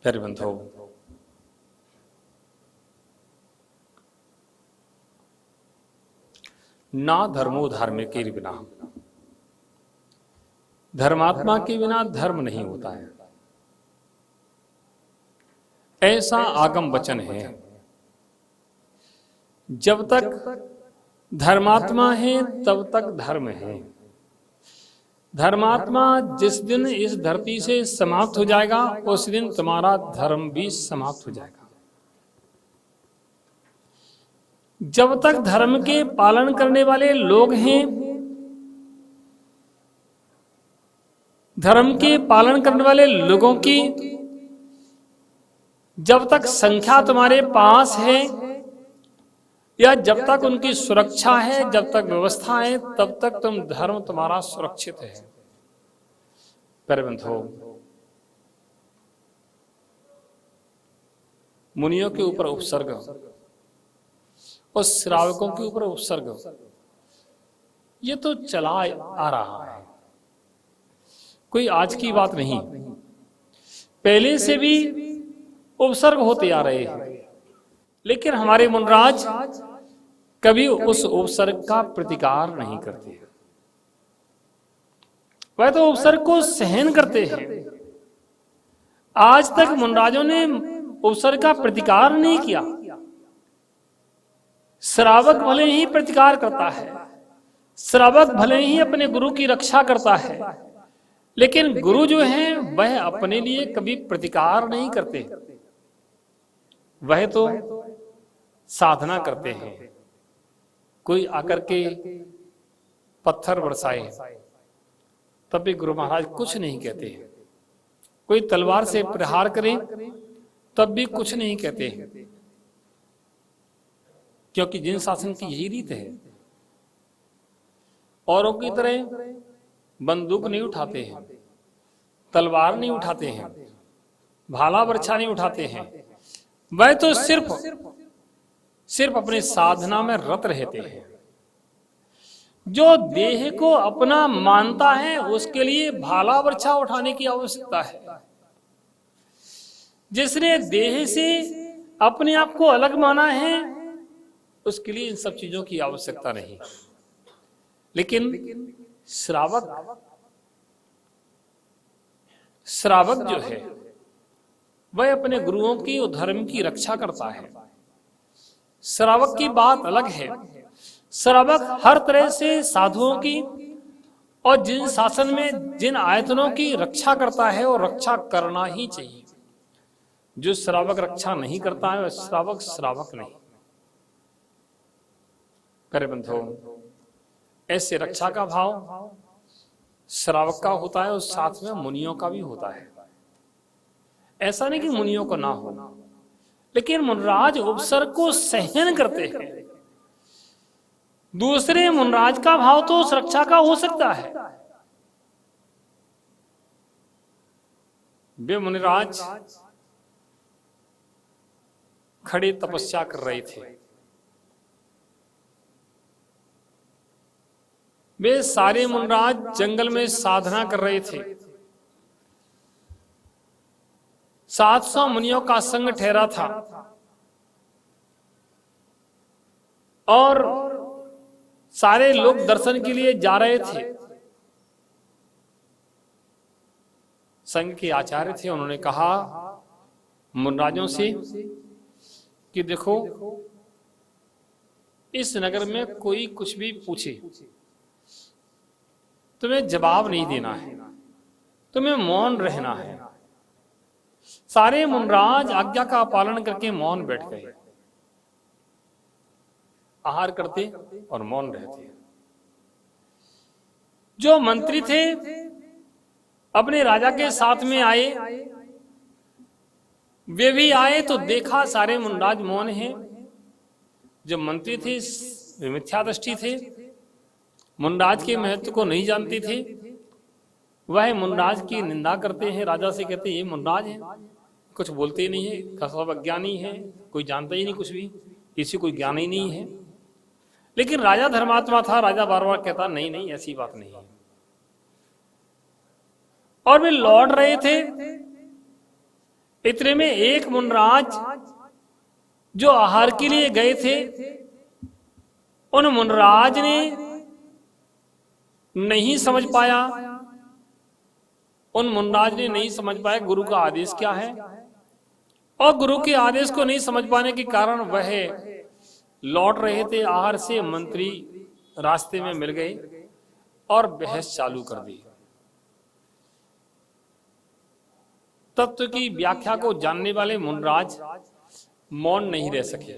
प्यारे बंधुओं, ना धर्मो धार्मिक के बिना, धर्मात्मा के बिना धर्म नहीं होता है, ऐसा आगम वचन है। जब तक धर्मात्मा है तब तक धर्म है। धर्मात्मा जिस दिन इस धरती से समाप्त हो जाएगा उस दिन तुम्हारा धर्म भी समाप्त हो जाएगा। जब तक धर्म के पालन करने वाले लोग हैं, धर्म के पालन करने वाले लोगों की जब तक संख्या तुम्हारे पास है या जब तक उनकी सुरक्षा है, जब तक व्यवस्था है, तब तक धर्म तुम्हारा सुरक्षित है। प्यारे बंधुओं, मुनियों के ऊपर उपसर्ग और श्रावकों के ऊपर उपसर्ग, ये तो चला आ रहा है, कोई आज की बात नहीं। पहले से भी उपसर्ग होते आ रहे हैं, लेकिन हमारे मुनराज कभी उस उपसर्ग का प्रतिकार नहीं करते। वह तो उपसर्ग को सहन करते हैं। आज तक मुनराजों ने उपसर्ग का प्रतिकार नहीं किया। श्रावक भले ही प्रतिकार करता है, श्रावक भले ही अपने गुरु की रक्षा करता है, लेकिन गुरु जो है वह अपने लिए कभी प्रतिकार नहीं करते। वह तो साधना करते हैं। कोई आकर के पत्थर बरसाए तब भी गुरु महाराज कुछ नहीं कहते हैं। कोई तलवार से प्रहार करे तब भी कुछ नहीं कहते हैं, क्योंकि जिन शासन की यही रीत है। औरों की तरह बंदूक नहीं उठाते हैं, तलवार नहीं उठाते हैं, भाला बर्छा नहीं उठाते हैं। वह तो सिर्फ अपने साधना में रत रहते हैं। जो देह को अपना मानता है उसके लिए भाला बर्छा उठाने की आवश्यकता है। जिसने देह से अपने आप को अलग माना है उसके लिए इन सब चीजों की आवश्यकता नहीं। लेकिन श्रावक जो है वह अपने गुरुओं की और धर्म की रक्षा करता है। श्रावक की बात अलग है। श्रावक हर तरह से साधुओं की और जिन शासन में जिन आयतनों की रक्षा करता है और रक्षा करना ही चाहिए। जो श्रावक रक्षा नहीं करता है वह श्रावक नहीं। प्यारे बंधुओं, ऐसे रक्षा का भाव श्रावक का होता है और साथ में मुनियों का भी होता है। ऐसा नहीं कि मुनियों को ना हो, लेकिन मुनराज उपसर्ग को सहन करते हैं। दूसरे मुनराज का भाव तो सुरक्षा का हो सकता है। वे मुनिराज खड़े तपस्या कर रहे थे। वे सारे मुनराज जंगल में साधना कर रहे थे। 700 मुनियों का संग ठहरा था और सारे लोग दर्शन के लिए जा रहे थे। संघ के आचार्य थे, उन्होंने कहा मुनराजों से कि देखो, इस नगर में कोई कुछ भी पूछे तुम्हें जवाब नहीं देना है, तुम्हें मौन रहना है। सारे मुनराज आज्ञा का पालन करके मौन बैठ गए, आहार करते और मौन रहते। जो मंत्री थे अपने राजा के साथ में आए, वे भी आए तो देखा सारे मुनराज मौन हैं। जो मंत्री थे वे मिथ्यादृष्टि थे, मुनराज के महत्व को नहीं जानते थे। वह मुनराज की निंदा करते हैं, राजा से कहते हैं ये मुनराज है, कुछ बोलते ही नहीं है, सब अज्ञानी है, कोई जानता ही नहीं कुछ भी, किसी कोई ज्ञान ही नहीं है। लेकिन राजा धर्मात्मा था, राजा बार बार कहता नहीं नहीं ऐसी बात नहीं है। और वे लौट रहे थे, इतने में एक मुनराज जो आहार के लिए गए थे, उन मुनराज ने नहीं समझ पाया, उन मुनराज ने नहीं समझ पाया गुरु का आदेश क्या है, और गुरु के आदेश को नहीं समझ पाने के कारण वह लौट रहे थे आहार से, मंत्री रास्ते में मिल गए और बहस चालू कर दी। तत्व की व्याख्या को जानने वाले मुनराज मौन नहीं रह सके।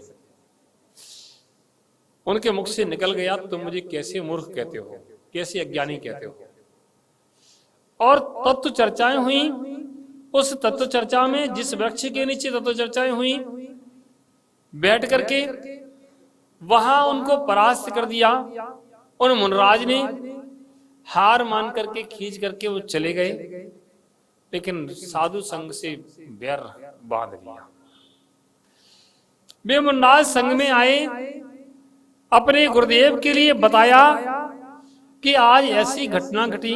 उनके मुख से निकल गया, तुम मुझे कैसे मूर्ख कहते हो, कैसे अज्ञानी कहते हो। और तत्व चर्चाएं हुई। उस तत्व चर्चा में जिस वृक्ष के नीचे तत्व चर्चाएं हुई, बैठ करके वहां उनको परास्त कर दिया। उन मुनराज ने हार मान करके खींच करके वो चले गए, लेकिन साधु संघ से बैर बांध लिया। वे मुनराज संघ में आए, अपने गुरुदेव के लिए बताया कि आज ऐसी घटना घटी।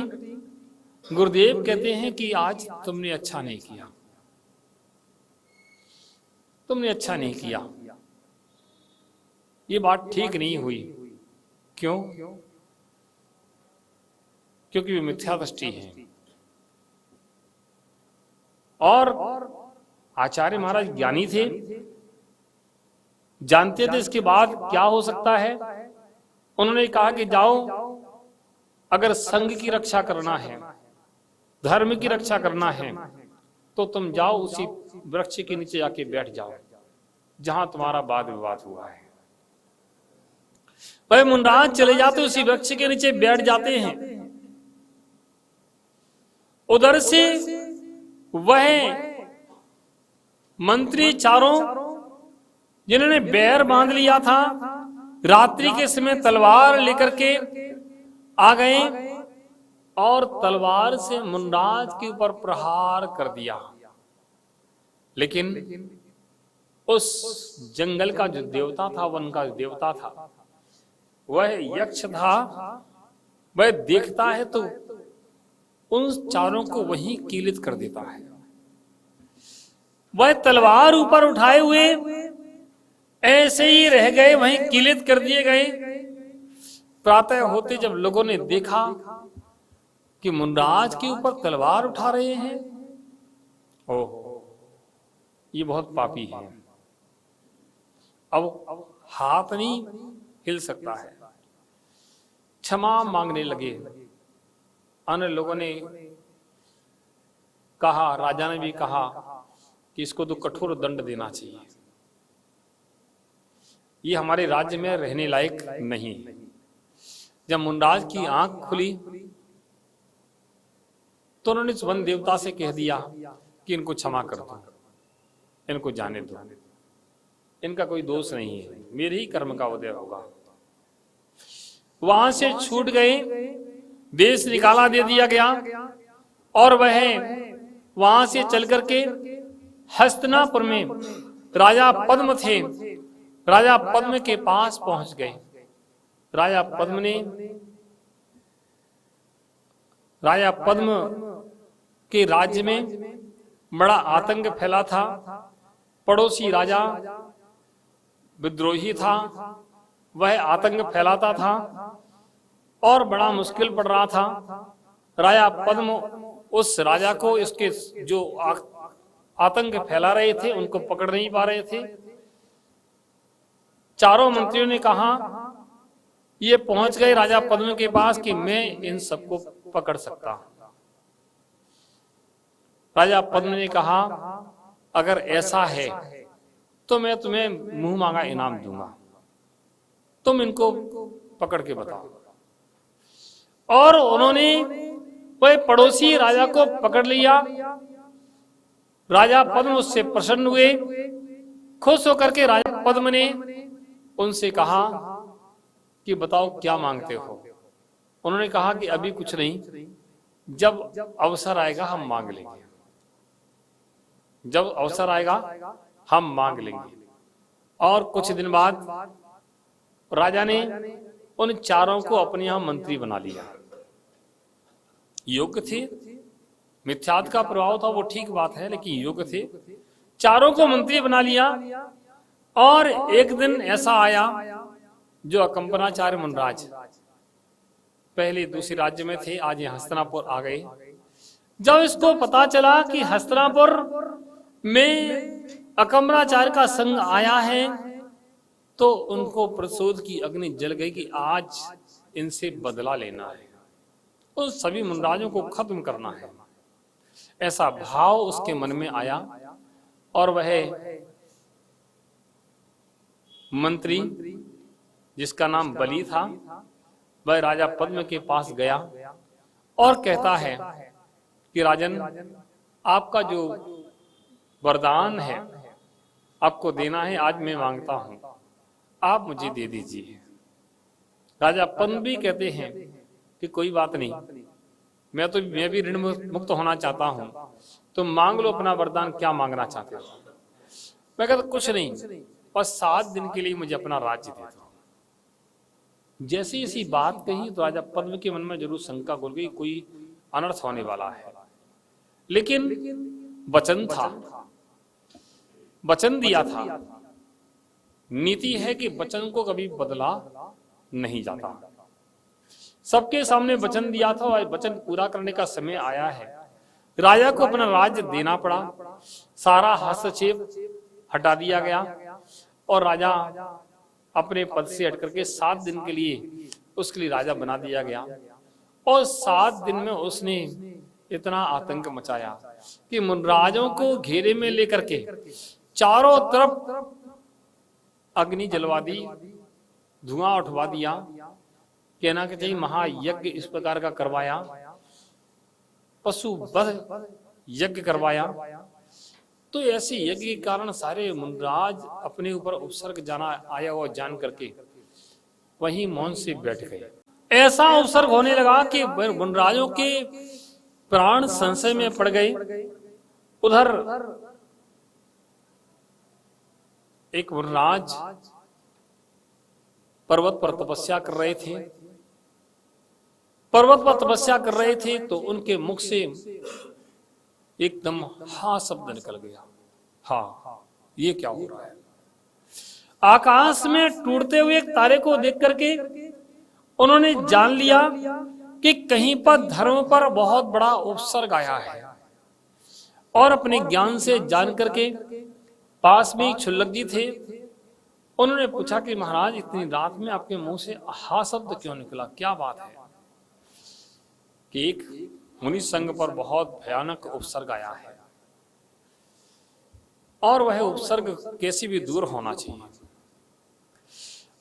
गुरुदेव कहते हैं कि आज तुमने अच्छा नहीं किया, तुमने अच्छा नहीं किया, ये बात ठीक नहीं हुई। क्यों? क्योंकि वे मिथ्या दृष्टि है। और आचार्य महाराज ज्ञानी थे, जानते थे इसके बाद क्या हो सकता है। उन्होंने कहा कि जाओ, अगर संघ की रक्षा करना है, धर्म की रक्षा करना है, तो तुम जाओ उसी वृक्ष के नीचे जाके बैठ जाओ जहां तुम्हारा वाद विवाद हुआ है। वह मुनराज चले जाते, उसी वृक्ष के नीचे बैठ जाते हैं। उधर से वह मंत्री चारों, जिन्होंने बैर बांध लिया था, रात्रि के समय तलवार लेकर के आ गए और तलवार से मुनराज के ऊपर प्रहार कर दिया। लेकिन उस जंगल का जो देवता था, वन का देवता था, वह यक्ष था। वह देखता है तो उन चारों को वहीं कीलित कर देता है। वह तलवार ऊपर उठाए हुए ऐसे ही रह गए, वहीं कीलित कर दिए गए। प्रातः होते जब लोगों ने देखा कि मुनराज के ऊपर तलवार उठा रहे हैं, ओह ये बहुत पापी है, अब हाथ नहीं हिल सकता है। क्षमा मांगने लगे। अन्य लोगों ने कहा, राजा ने भी कहा कि इसको तो कठोर दंड देना चाहिए, ये हमारे राज्य में रहने लायक नहीं। जब मुनराज की आंख खुली तो उन्होंने वन देवता से कह दिया कि इनको क्षमा कर दो, इनको जाने दो, इनका कोई दोष नहीं है, मेरे ही कर्म का उदय होगा। वहां से छूट गए, देश निकाला दे दिया गया और वह वहां से चल करके हस्तिनापुर में राजा पद्म थे, राजा पद्म के पास पहुंच गए। राजा पद्म के राज्य में बड़ा आतंक फैला था। पड़ोसी राजा विद्रोही था, वह आतंक फैलाता था और बड़ा मुश्किल पड़ रहा था। राजा पद्म उस राजा को, इसके जो आतंक फैला रहे थे, उनको पकड़ नहीं पा रहे थे। चारों मंत्रियों ने कहा, ये पहुंच गए राजा पद्म के पास कि मैं इन सबको पकड़ सकता हूं। राजा पद्म ने कहा, अगर ऐसा है तो मैं तुम्हें मुंह मांगा इनाम दूंगा, तुम इनको पकड़ के बताओ। और उन्होंने वह पड़ोसी राजा को पकड़ लिया। राजा पद्म उससे प्रसन्न हुए। खुश होकर के राजा पद्म ने उनसे कहा कि बताओ क्या मांगते हो। उन्होंने कहा कि अभी कुछ नहीं, जब अवसर आएगा हम मांग लेंगे, जब अवसर आएगा हम मांग लेंगे। और कुछ दिन बाद राजा ने उन चारों को अपने यहां मंत्री बना लिया। योग्य थे, मिथ्यात्व का प्रभाव था वो ठीक बात है, लेकिन योग्य थे। चारों को मंत्री बना लिया। और एक दिन ऐसा आया जो अकंपनाचार्य मुनराज पहले दूसरे राज्य में थे, आज ये हस्तिनापुर आ गए। जब इसको पता चला कि हस्तिनापुर में अकंपनाचार्य का संग आया है, तो उनको प्रसोद की अग्नि जल गई कि आज इनसे बदला लेना है, उन सभी मुनराजों को खत्म करना है। ऐसा भाव उसके मन में आया और वह मंत्री जिसका नाम बलि था, वह राजा पद्म के पास गया और कहता है कि राजन, आपका जो वरदान है आपको देना है, आज मैं मांगता हूं, आप मुझे दे दीजिए। राजा पद्म भी कहते हैं कि कोई बात नहीं, मैं भी ऋण मुक्त होना चाहता हूं, तो मांग लो अपना वरदान, क्या मांगना चाहते हो। मैं कहता कुछ नहीं, बस 7 दिन के लिए मुझे अपना राज्य दे दो। जैसे इसी बात कही तो राजा पद्म के मन में जरूर शंका घुल गई, कोई अनर्थ होने वाला है। लेकिन वचन था, वचन दिया था। नीति है कि वचन को कभी बदला नहीं जाता। सबके सामने वचन दिया था और वचन पूरा करने का समय आया है। राजा को अपना राज्य देना पड़ा, सारा हस्तक्षेप हटा दिया गया और राजा अपने पद से हट करके 7 दिन के लिए उसके लिए राजा बना दिया गया। और 7 दिन में उसने इतना आतंक मचाया कि मुनराजों को घेरे में लेकर के चारों तरफ अग्नि जलवा दी, धुआं उठवा दिया। कहना कि चाहिए महायज्ञ इस प्रकार का करवाया, पशु वध यज्ञ करवाया। तो ऐसे यज्ञ के कारण सारे मुनराज अपने ऊपर उपसर्ग जाना आया हुआ जान करके वहीं मौन से बैठ गए। ऐसा उपसर्ग होने लगा कि मुनराजों के प्राण संशय में पड़ गए। उधर एक मुनराज पर्वत पर तपस्या कर रहे थे, पर्वत पर तपस्या कर रहे थे तो उनके मुख से एकदम हा शब्द निकल गया। हाँ, ये क्या हो रहा है। आकाश में टूटते हुए एक तारे को देख करके उन्होंने जान लिया कि कहीं पर धर्म पर बहुत बड़ा उपसर्ग आया है। और अपने ज्ञान से जान करके पास में क्षुल्लक जी थे, उन्होंने पूछा कि महाराज, इतनी रात में आपके मुंह से हा शब्द क्यों निकला, क्या बात है। कि एक मुनि संघ पर बहुत भयानक उपसर्ग आया है और वह उपसर्ग कैसे भी दूर होना चाहिए,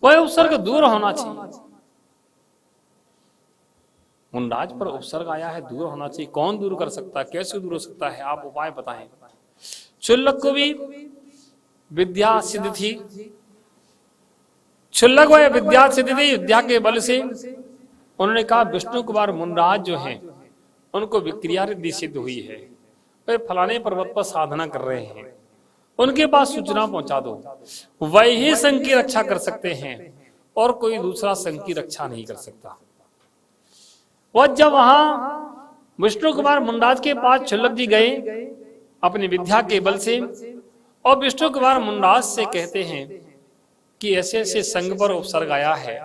वह उपसर्ग दूर होना चाहिए। मुनराज पर उपसर्ग आया है, दूर होना चाहिए। कौन दूर कर सकता है, कैसे दूर हो सकता है, आप उपाय बताएं। क्षुल्लक को भी विद्या सिद्ध थी, क्षुल्लक वह विद्या सिद्ध थी। विद्या के बल से उन्होंने कहा विष्णु कुमार मुनराज जो हैं उनको विक्रिया रिद्धि सिद्ध हुई है, वे फलाने पर्वत पर साधना कर रहे हैं, उनके पास सूचना पहुंचा दो। वही संघ की रक्षा कर सकते हैं और कोई दूसरा संघ की रक्षा नहीं कर सकता। वह जब वहां विष्णु कुमार मुनराज के पास क्षुल्लक जी गए अपनी विद्या के बल से, और विष्णु कुमार मुनराज से कहते हैं कि ऐसे ऐसे संघ पर उपसर्ग आया है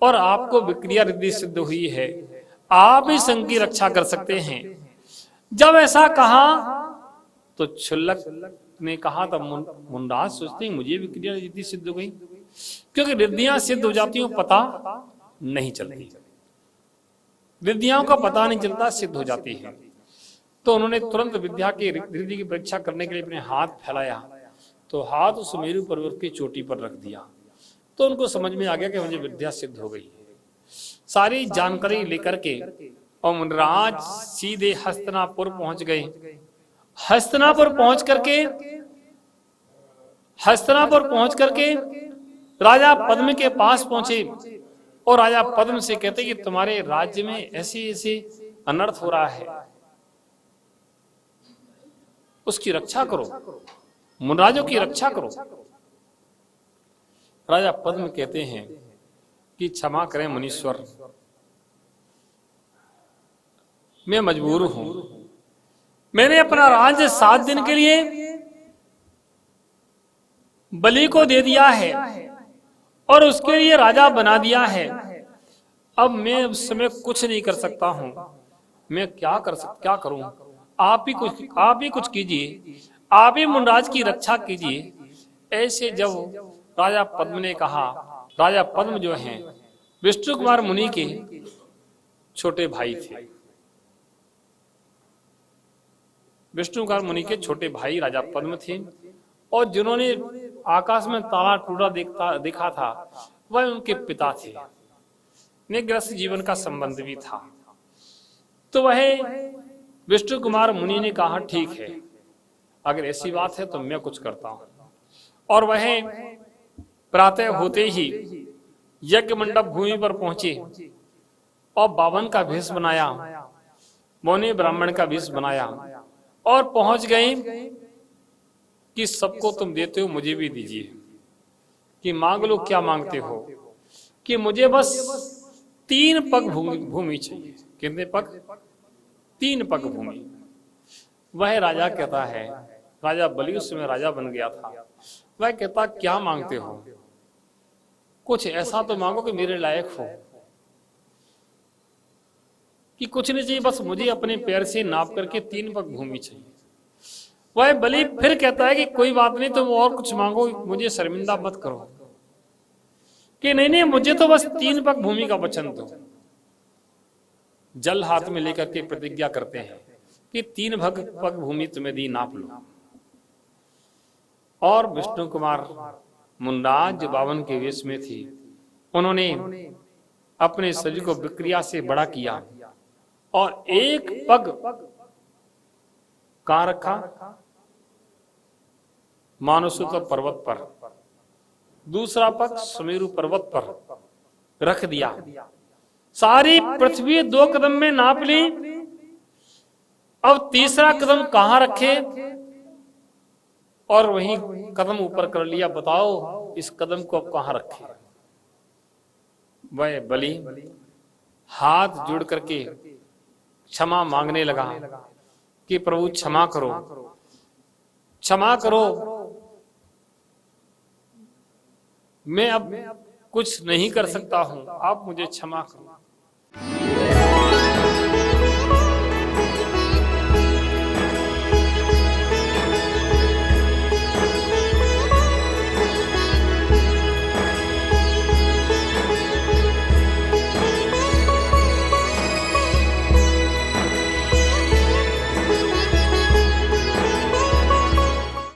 और आपको विक्रिया रिद्धि सिद्ध हुई है, आप ही संघ की रक्षा कर सकते हैं। जब ऐसा कहा तो क्षुल्लक ने कहा, तब मुनराज सोचते हैं मुझे विक्रिया रिद्धि सिद्ध हो गई, क्योंकि रिद्धियां सिद्ध हो जाती हो पता नहीं चलती, रिद्धियों का पता नहीं चलता, सिद्ध हो जाती है। तो उन्होंने तुरंत विद्या की रिद्धि की परीक्षा करने के लिए अपने हाथ फैलाया, तो हाथ सुमेरु पर्वत की चोटी पर रख दिया। तो उनको समझ में आ गया कि मुझे विद्या सिद्ध हो गई। सारी जानकारी लेकर के और मुनराज सीधे हस्तिनापुर पहुंच गए। हस्तिनापुर पहुंच करके राजा पद्म के पास पहुंचे और राजा पद्म से कहते कि तुम्हारे राज्य में ऐसे ऐसे अनर्थ हो रहा है, उसकी रक्षा करो, मुनराजों की रक्षा करो। राजा पद्म कहते हैं कि क्षमा करें मुनीश्वर, मैं मजबूर हूं, मैंने अपना राज्य 7 दिन के लिए बलि को दे दिया है और उसके लिए राजा बना दिया है। अब मैं उस समय कुछ नहीं कर सकता हूं, मैं क्या करूं? आप ही कुछ कीजिए, आप ही मुनराज की रक्षा कीजिए। ऐसे जब राजा पद्म ने कहा, राजा पद्म जो हैं विष्णु कुमार मुनि के छोटे भाई थे। विष्णु कुमार मुनि के छोटे भाई राजा पद्म थे, और जिन्होंने आकाश में तारा टूटा देखा था वह उनके पिता थे। निग्रस्त जीवन का संबंध भी था। तो वह विष्णु कुमार मुनि ने कहा, ठीक है, अगर ऐसी बात है तो मैं कुछ करता हूं। और वह प्रातः होते ही यज्ञ मंडप भूमि पर पहुंचे और बावन का भेष बनाया, मौनी ब्राह्मण का भेष बनाया, और पहुंच गए कि सबको तुम देते हो मुझे भी दीजिए, कि मांग लो क्या मांगते हो, कि मुझे बस 3 पग भूमि चाहिए। कितने पग? 3 पग भूमि। वह राजा कहता है, राजा बलि उस समय राजा बन गया था, वह कहता क्या मांगते हो? कुछ ऐसा तो मांगो कि मेरे लायक हो, कि कुछ नहीं चाहिए, बस मुझे अपने पैर से नाप करके 3 पग भूमि चाहिए। वह बलि फिर कहता है कि कोई बात नहीं, तुम और कुछ मांगो, मुझे शर्मिंदा मत करो। कि नहीं, मुझे तो बस 3 पग भूमि का वचन दो। जल हाथ में लेकर के प्रतिज्ञा करते हैं कि 3 पग भूमि तुम्हें दी, नाप लो। और विष्णु कुमार मुनराज जो बावन के वेश में थी, उन्होंने अपने शरीर को विक्रिया से बड़ा किया और 1 पग कहां रखा? मानसुत पर्वत पर, दूसरा पग सुमेरु पर्वत पर रख दिया। सारी पृथ्वी 2 कदम में नाप ली। अब तीसरा कदम कहां रखे? और वहीं कदम ऊपर कर लिया। बताओ इस कदम को अब कहां रखे? वह बलि हाथ जोड़ करके क्षमा मांगने लगा कि प्रभु क्षमा करो, क्षमा करो, मैं अब कुछ नहीं कर सकता हूं, आप मुझे क्षमा करो।